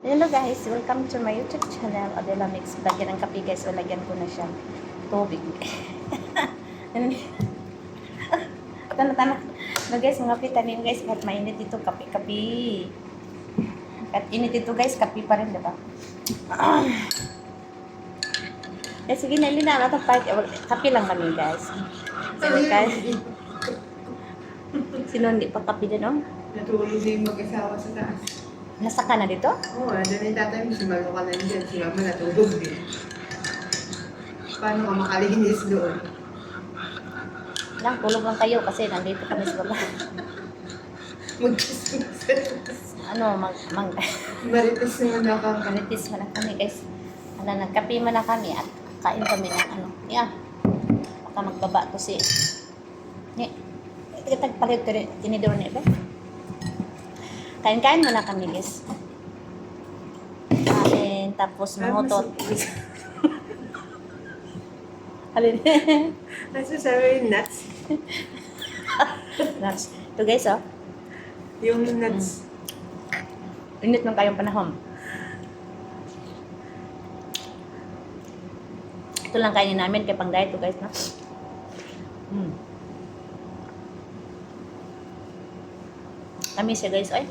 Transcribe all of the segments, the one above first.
Hello guys, welcome to my YouTube channel, Adela Mix. Lagyan ng kape guys, o lagyan ko na siya tubig. Tana-tana. No guys, mga vitamin guys, kahit mainit ito, kape-kape. Kahit init ito guys, kape pa rin, diba? Eh sige na, hindi na natin kape lang kami guys. Sige guys. Sino hindi pa kape din, oh? Natulog din mag-asawa sa taas. Nasa ka na dito? Oo, andun yung tatay mo, si Malo ka na dyan. Si Mama natulog din. Paano ka makalinis doon? Lang, tulog lang kayo kasi nandito kami sa baba. Ano, Marites naman na ka. Manitis man na kami guys. Ano, nagkape man na kami at kain kami ng ano. Yeah. Baka magbaba to si... Ni, tagpalit ko rin, tinidor niya ba? Kain-kain muna kami guys. Kain, tapos mangutot. Alin? Nasa sabi yung nuts? Nuts. Ito guys, oh. Yung nuts. Init man kayong panahon. Ito lang kainin namin kay pang diet to guys, no? Kami siya guys, ay.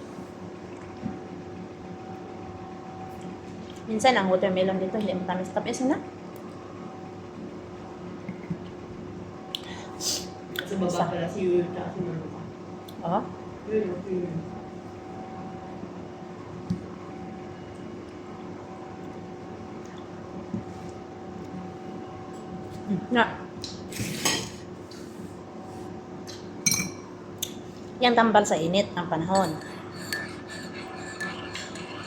Minsan ang watermelon dito hindi matamis. Tapos na. Sa baba pala si Yul, tsaka si Malo ka. Oh. Yun. Na. Yan tambal sa init ng panahon.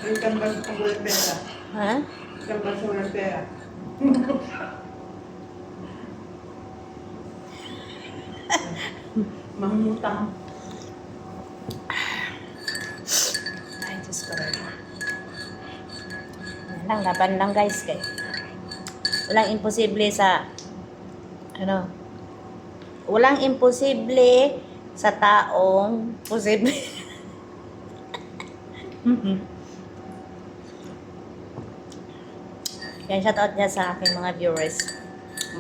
Yung tambal sa walang pera. Ha? Tambal sa walang pera. Mamutang. Ay, Diyos ko rin. Yan lang, laban lang guys. Kay. Walang imposible sa ano, walang imposible sa taong posible. Yan, shout out dyan sa aking mga viewers.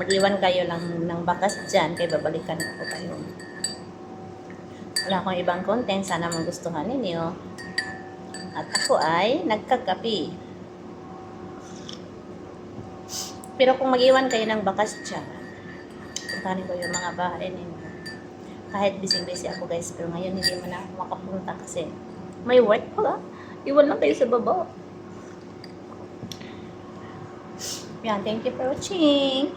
Mag-iwan kayo lang ng bakas dyan, kay babalikan ko kayo. Wala akong ibang content, sana magustuhan ninyo. At ako ay nagkakapi. Pero kung mag-iwan kayo ng bakas dyan, puntahan ko yung mga bahay ninyo. Kahit busy-busy ako guys, pero ngayon hindi mo na ako makapunta kasi may work pala. Iwan lang kayo sa baba. Yan, thank you for watching.